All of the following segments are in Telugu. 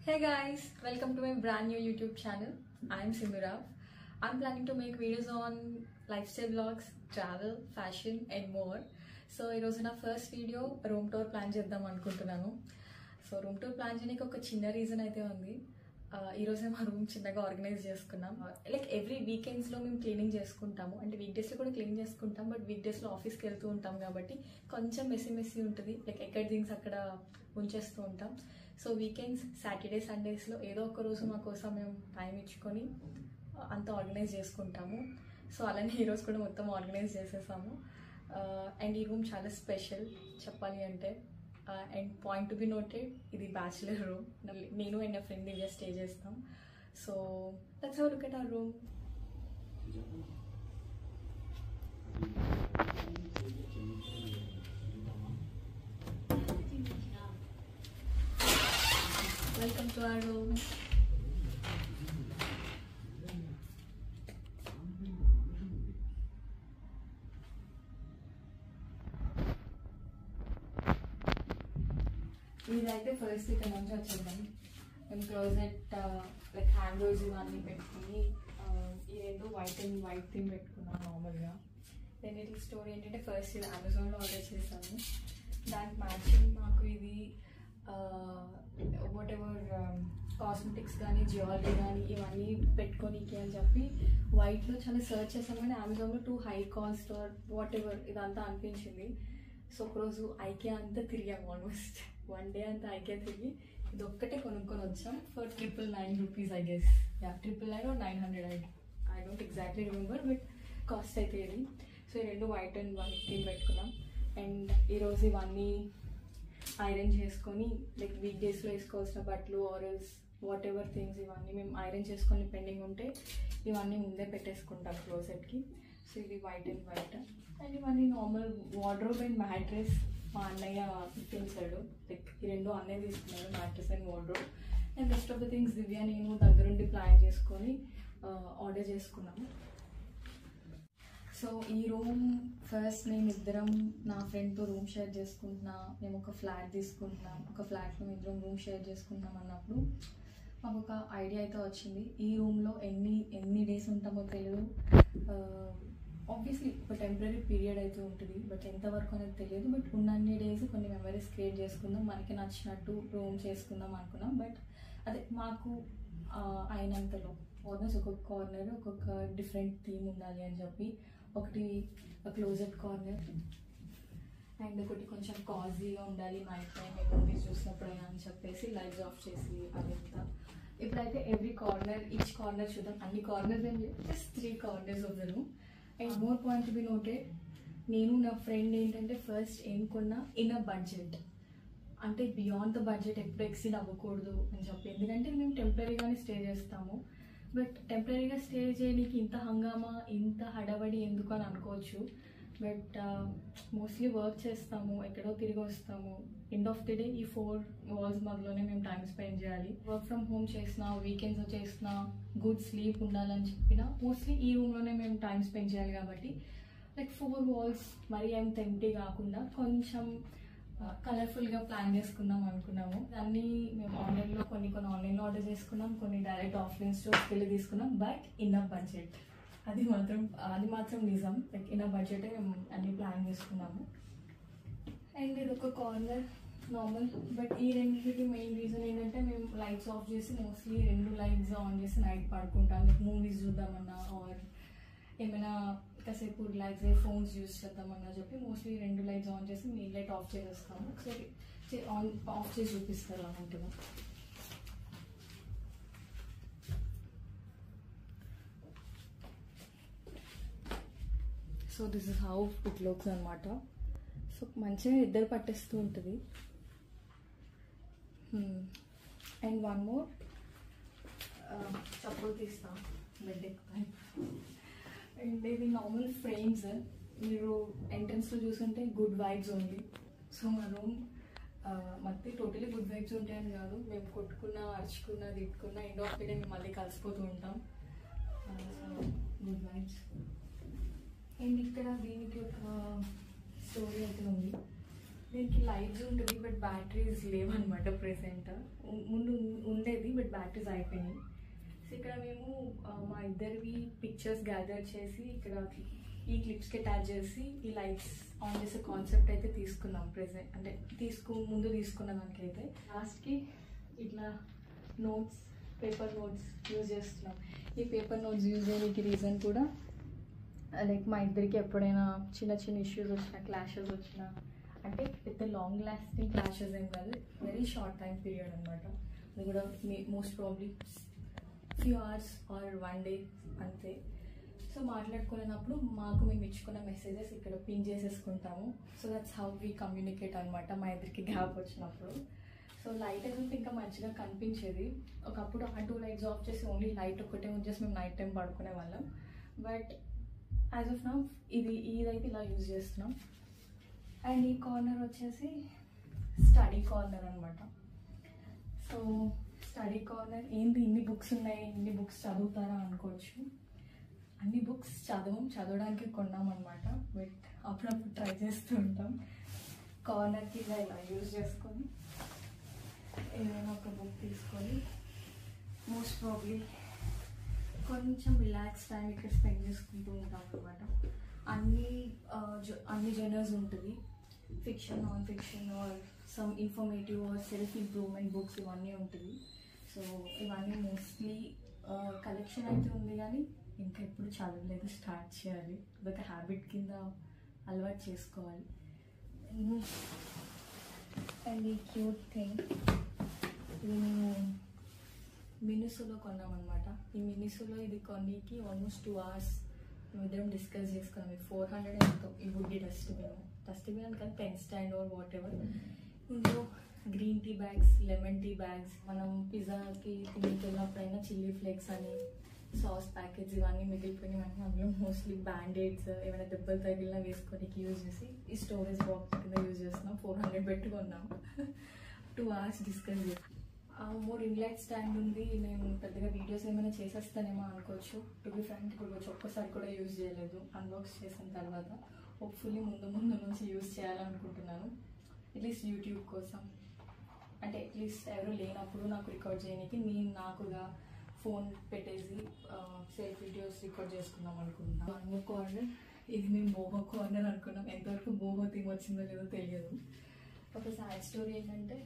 Hey guys, welcome to my brand new YouTube channel. I'm Simura. I'm planning to make videos on lifestyle vlogs, travel, fashion and more. So ఈ రోజు నా first video room tour plan చేద్దాం అనుకుంటున్నాను. సో రూమ్ టూర్ ప్లాన్ చేయడానికి ఒక చిన్న రీజన్ అయితే ఉంది. ఈరోజే మా రూమ్ చిన్నగా ఆర్గనైజ్ చేసుకున్నాం. లైక్ ఎవ్రీ వీకెండ్స్లో మేము క్లీనింగ్ చేసుకుంటాము, అంటే వీక్డేస్లో కూడా క్లీన్ చేసుకుంటాం, బట్ వీక్డేస్లో ఆఫీస్కి వెళ్తూ ఉంటాం కాబట్టి కొంచెం మెస్సీ ఉంటుంది. లైక్ ఎక్కడ థింగ్స్ అక్కడ ఉంచేస్తూ ఉంటాం. సో వీకెండ్స్, సాటర్డే, సండేస్లో ఏదో ఒక రోజు మా కోసం మేము టైం ఇచ్చుకొని అంతా ఆర్గనైజ్ చేసుకుంటాము. సో అలానే ఈరోజు కూడా మొత్తం ఆర్గనైజ్ చేసేసాము. అండ్ ఈ రూమ్ చాలా స్పెషల్ చెప్పాలి అంటే. And point to be noted, ఇది బ్యాచులర్ రూమ్. నేను అండ్ నా ఫ్రెండ్ ఇదే స్టే చేస్తాం. So let's have a look at our room. Welcome to our room. ఇదైతే ఫస్ట్ ఇక్కడ నుంచి వచ్చేద్దాం. మేము క్లోజెట్ లైక్ హ్యాంగర్స్ ఇవన్నీ పెట్టుకుని ఈ రెండు వైట్ థీమ్ పెట్టుకున్నాం నార్మల్గా. దెన్ ఇది స్టోరీ ఏంటంటే ఫస్ట్ ఇది అమెజాన్లో ఆర్డర్ చేశాను. దానికి మ్యాచింగ్ మాకు ఇది వాట్ ఎవర్ కాస్మెటిక్స్ కానీ జ్యువెలరీ కానీ ఇవన్నీ పెట్టుకోనికి అని చెప్పి వైట్లో చాలా సర్చ్ చేసాం, కానీ అమెజాన్లో too high cost or whatever ఇదంతా అనిపించింది. సో ఒకరోజు ఐకియా అంతా తిరిగాము, ఆల్మోస్ట్ వన్ డే అంతా ఐకియా తిరిగి ఇది ఒక్కటే కొనుక్కొని వచ్చాం for 999 rupees I guess. 999 or 900, I don't exactly remember, but cost అయితే ఇది. సో ఈ రెండు వైట్ అండ్ వైట్ థీమ్ పెట్టుకున్నాం. అండ్ ఈరోజు ఇవన్నీ ఐరన్ చేసుకొని లైక్ వీక్ డేస్లో వేసుకోవాల్సిన బట్టలు ఆరల్స్ వాట్ ఎవర్ థింగ్స్ ఇవన్నీ మేము ఐరన్ చేసుకొని పెండింగ్ ఉంటే ఇవన్నీ ముందే పెట్టేసుకుంటాం క్లోజెట్కి. సో ఇది వైట్ అండ్ వైట్. అండ్ ఇవన్నీ నార్మల్ వార్డ్రోబ్ అండ్ మ్యాట్రెస్ మా అన్నయ్య ఇప్పించాడు. లైక్ ఈ రెండు అన్నయ్య తీసుకున్నాడు, mattress and wardrobe. And rest of the things Divya నేను దగ్గరుండి ప్లాన్ చేసుకొని ఆర్డర్ చేసుకున్నాము. సో ఈ రూమ్ ఫస్ట్ మేము ఇద్దరం నా ఫ్రెండ్తో రూమ్ షేర్ చేసుకుంటున్నా, మేము ఒక ఫ్లాట్ తీసుకుంటున్నాం, ఒక ఫ్లాట్లో ఇద్దరం రూమ్ షేర్ చేసుకుంటున్నాం అన్నప్పుడు మాకు ఒక ఐడియా అయితే వచ్చింది. ఈ రూమ్లో ఎన్ని డేస్ ఉంటామో తెలియదు. ఆబ్వియస్లీ ఒక టెంపరీ పీరియడ్ అయితే ఉంటుంది, బట్ ఎంతవరకు అనేది తెలియదు. బట్ ఉన్నన్ని డేస్ కొన్ని మెమరీస్ క్రియేట్ చేసుకుందాం, మనకి నచ్చినట్టు రూమ్ చేసుకుందాం అనుకున్నాం. బట్ అదే మాకు అయినంతలో ఆల్మోస్ట్ ఒక్కొక్క కార్నర్ ఒక్కొక్క డిఫరెంట్ థీమ్ ఉండాలి అని చెప్పి, ఒకటి క్లోజెట్ కార్నర్ అండ్ ఒకటి కొంచెం కాజీగా ఉండాలి నైట్ టైం మూవీస్ చూసినప్పుడైనా అని చెప్పేసి లైట్స్ ఆఫ్ చేసి అదంతా. ఇప్పుడైతే ఎవ్రీ కార్నర్ ఈచ్ కార్నర్ చూద్దాం. అన్ని కార్నర్స్ ఏం just 3 corners of the room. And more point to be noted, నేను నా ఫ్రెండ్ ఏంటంటే ఫస్ట్ ఏం కొన్నా ఇన్ అ బడ్జెట్, అంటే బియాండ్ ద బడ్జెట్ ఎప్పుడు ఎక్సీడ్ అవ్వకూడదు అని చెప్పి. ఎందుకంటే మేము టెంపరీగానే స్టే చేస్తాము, బట్ టెంపరీగా స్టే చేయడానికి ఇంత హంగామా ఇంత హడావడి ఎందుకు అని అనుకోవచ్చు. బట్ మోస్ట్లీ వర్క్ చేస్తాము, ఎక్కడో తిరిగి వస్తాము. ఎండ్ ఆఫ్ ది డే ఈ 4 వాల్స్ మధ్యలోనే మేము టైం స్పెండ్ చేయాలి. వర్క్ ఫ్రమ్ హోమ్ చేసినా, వీకెండ్స్ చేసినా, గుడ్ స్లీప్ ఉండాలని చెప్పినా మోస్ట్లీ ఈ రూమ్లోనే మేము టైం స్పెండ్ చేయాలి. కాబట్టి లైక్ 4 వాల్స్ మరీ ఏం టెంప్టీ కాకుండా కొంచెం కలర్ఫుల్గా ప్లాన్ చేసుకుందాం అనుకున్నాము. అన్నీ మేము ఆన్లైన్లో కొన్ని ఆన్లైన్లో ఆర్డర్ చేసుకున్నాం, కొన్ని డైరెక్ట్ ఆఫ్లైన్ స్టోర్స్కి వెళ్ళి తీసుకున్నాం. బట్ ఇన్ అ బడ్జెట్, అది మాత్రం నిజం. లైక్ ఇన్ అ బడ్జెటే మేము అన్నీ ప్లాన్ చేసుకున్నాము. అండ్ ఇది ఒక కార్నర్ నార్మల్. బట్ ఈ రెండింటికి మెయిన్ రీజన్ ఏంటంటే మేము లైట్స్ ఆఫ్ చేసి మోస్ట్లీ 2 లైట్స్ ఆన్ చేసి నైట్ పడుకుంటాం. లైక్ మూవీస్ చూద్దామన్నా ఆర్ ఏమైనా కాసేపు రిలాక్స్ అయ్యి ఫోన్స్ యూజ్ చేద్దామన్నా చెప్పి మోస్ట్లీ 2 లైట్స్ ఆన్ చేసి మెయిన్ లైట్ ఆఫ్ చేసేస్తాము. ఒకసారి ఆఫ్ చేసి చూపిస్తారు అన్నట్టుగా. So this is how it looks అనమాట. సో మంచిగా ఇద్దరు పట్టేస్తూ ఉంటుంది. అండ్ వన్ మోర్, చెప్పులు తీస్తాం బెడ్ ఎక్కుతాయి. అండ్ ఇది నార్మల్ ఫ్రేమ్స్, మీరు ఎంట్రన్స్లో చూసుకుంటే గుడ్ వైబ్స్ ఓన్లీ. సో మా రూమ్ మళ్ళీ టోటలీ గుడ్ వైబ్స్ ఉంటాయని కాదు, మేము కొట్టుకున్నా అరుచుకున్నా తిట్టుకున్నా ఎండ్ ఆఫ్ ది డే మేము మళ్ళీ కలిసిపోతూ ఉంటాం. Good vibes. అండ్ ఇక్కడ దీనికి ఒక స్టోరీ అయితే ఉంది. దీనికి లైట్స్ ఉంటుంది బట్ బ్యాటరీస్ లేవన్నమాట ప్రెసెంట్. ముందు ఉండేది బట్ బ్యాటరీస్ అయిపోయినాయి. సో ఇక్కడ మేము మా ఇద్దరివి పిక్చర్స్ గ్యాదర్ చేసి ఇక్కడ ఈ క్లిప్స్కి అటాచ్ చేసి ఈ లైట్స్ ఆన్ చేసే కాన్సెప్ట్ అయితే తీసుకున్నాం ప్రెసెంట్. అంటే ముందు తీసుకున్న దానికైతే లాస్ట్కి ఇట్లా నోట్స్, పేపర్ నోట్స్ యూజ్ చేస్తున్నాం. ఈ పేపర్ నోట్స్ యూజ్ చేయడానికి రీజన్ కూడా లైక్ మా ఇద్దరికి ఎప్పుడైనా చిన్న చిన్న ఇష్యూస్ వచ్చినా, క్లాషెస్ వచ్చినా, అంటే పెద్ద లాంగ్ లాస్టింగ్ క్లాషెస్ ఏం కాదు, వెరీ షార్ట్ టైం పీరియడ్ అనమాట. అది కూడా most probably few hours or 1 day అంతే. సో మాట్లాడుకున్నప్పుడు మాకు మేము ఇచ్చుకున్న మెసేజెస్ ఇక్కడ పిన్ చేసేసుకుంటాము. So that's how we communicate అనమాట మా ఇద్దరికి గ్యాప్ వచ్చినప్పుడు. సో లైట్ అయితే ఇంకా మంచిగా కనిపించేది. ఒకప్పుడు ఆ 2 lights ఆఫ్ చేసి ఓన్లీ లైట్ ఒక్కటే ఉంచేసి మేము నైట్ టైం పడుకునే వాళ్ళం. బట్ యాజ్ ఆఫ్ నౌ ఇదైతే ఇలా యూజ్ చేస్తున్నాం. అండ్ ఈ కార్నర్ వచ్చేసి స్టడీ కార్నర్ అనమాట. సో స్టడీ కార్నర్ ఏంటి, ఇన్ని బుక్స్ ఉన్నాయి, ఇన్ని బుక్స్ చదువుతారా అనుకోవచ్చు. అన్ని బుక్స్ చదవడానికి కొన్నాం అనమాట. బట్ అప్పుడప్పుడు ట్రై చేస్తూ ఉంటాం. కార్నర్కి ఇలా యూజ్ చేసుకొని ఏదైనా ఒక బుక్ తీసుకొని మోస్ట్ ప్రాబ్లీ కొంచెం రిలాక్స్ టైం ఇక్కడ స్పెండ్ చేసుకుంటూ ఉంటాం అనమాట. అన్ని జనర్స్ ఉంటుంది, fiction, non fiction or some informative or self improvement books ఇవన్నీ ఉంటుంది. సో ఇవన్నీ మోస్ట్లీ కలెక్షన్ అయితే ఉంది కానీ ఇంకా ఎప్పుడు చదవలేదు, స్టార్ట్ చేయాలి. అదొక హ్యాబిట్ కింద అలవాటు చేసుకోవాలి. అండ్ ఈ క్యూట్ థింగ్ ఇది మేము మినిసోలో కొన్నామన్నమాట. ఈ మినిసోలో ఇది కొన్నికి ఆల్మోస్ట్ 2 hours మేము ఇద్దరం డిస్కస్ చేసుకున్నాం. 400 ఎంతో ఈ వుడ్డీ డస్ట్బిన్ అని కానీ pen stand or whatever. ఇందులో green tea bags, lemon tea bags, మనం పిజ్జాకి తినేకి వెళ్ళినప్పుడైనా చిల్లీ ఫ్లేక్స్ అని, సాస్ ప్యాకెట్స్ ఇవన్నీ మిగిలిపోయినాయి. అందులో మోస్ట్లీ బ్యాండేడ్స్, ఏమైనా దెబ్బలు తగిలినా వేసుకోనికి యూజ్ చేసి ఈ స్టోరేజ్ బాక్స్ కింద యూజ్ చేస్తున్నాం. 400 పెట్టుకున్నాము. 2 hours డిస్కస్ చేసి మోర్ ఇన్లైట్ స్టాండ్ ఉంది. నేను పెద్దగా వీడియోస్ ఏమైనా చేసేస్తానేమో అనుకోవచ్చు. టు బి ఫ్రాంక్ ఇప్పుడు ఒక్కసారి కూడా యూజ్ చేయలేదు. అన్బాక్స్ చేసిన తర్వాత హోప్ఫుల్లీ ముందు నుంచి యూజ్ చేయాలనుకుంటున్నాను. అట్లీస్ట్ యూట్యూబ్ కోసం, అంటే అట్లీస్ట్ ఎవరు లేనప్పుడు నాకు రికార్డ్ చేయడానికి నేను నాకుగా ఫోన్ పెట్టేసి సెల్ఫ్ వీడియోస్ రికార్డ్ చేసుకుందాం అనుకుంటున్నాను. బోహో కార్నర్, ఇది మేము బోహో కార్నర్ అనుకున్నాం. ఎంతవరకు బోహో థీమ్ వచ్చిందో లేదో తెలియదు. ఒక సాడ్ స్టోరీ ఏంటంటే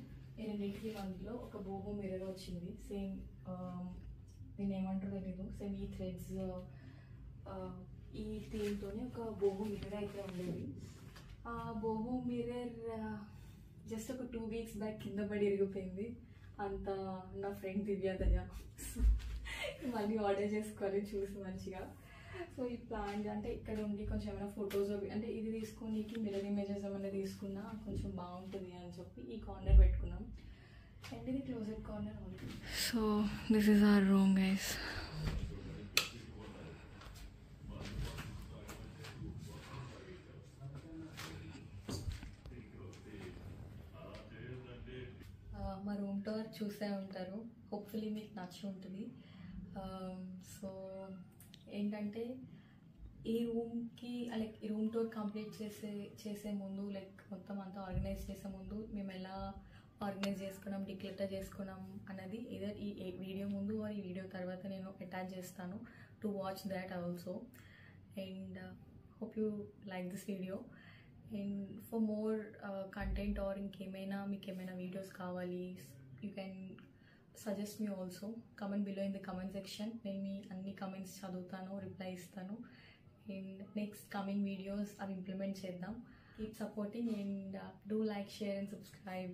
రెండింటికి అందులో ఒక బోహో మిర్రర్ వచ్చింది. సేమ్ దీన్ని ఏమంటారో తెలీదు, సేమ్ ఈ థ్రెడ్స్ ఈ థీమ్తోనే ఒక బోహో మిర్రర్ అయితే ఉండేది. ఆ బోహో మిర్రర్ జస్ట్ ఒక 2 weeks బ్యాక్ కింద పడి ఇరిగిపోయింది. అంత నా ఫ్రెండ్ దివ్యాదయ మళ్ళీ ఆర్డర్ చేసుకోవాలి చూసి మంచిగా. సో ఈ ప్లాన్ అంటే ఇక్కడ ఉండి కొంచెం ఏమైనా ఫొటోస్ అంటే ఇది తీసుకోనికి మిర్రర్ ఇమేజెస్ ఏమైనా తీసుకున్నా కొంచెం బాగుంటుంది అని చెప్పి ఈ కార్నర్ పెట్టుకున్నాం. అండ్ ఇది closet corner already. So this is our room guys. మా రూమ్ టూర్ చూసే ఉంటారు, హోప్ఫుల్లీ మీకు నచ్చి ఉంటుంది. సో ఏంటంటే ఈ రూమ్కి లైక్ ఈ రూమ్ టూర్ కంప్లీట్ చేసే ముందు, లైక్ మొత్తం అంతా ఆర్గనైజ్ చేసే ముందు మేము ఎలా ఆర్గనైజ్ చేసుకున్నాం, డిక్లెటర్ చేసుకున్నాం అన్నది ఏదర్ ఈ వీడియో ముందు ఈ వీడియో తర్వాత నేను అటాచ్ చేస్తాను to watch that also. And hope you like this video. And for more content or ఇంకేమైనా మీకు ఏమైనా వీడియోస్ కావాలి, you can suggest me also. Comment below in the comment section. నేను మీ అన్ని కమెంట్స్ చదువుతాను, రిప్లై ఇస్తాను. అండ్ నెక్స్ట్ కమింగ్ వీడియోస్ అవి ఇంప్లిమెంట్ చేద్దాం. Keep supporting and do like, share and subscribe.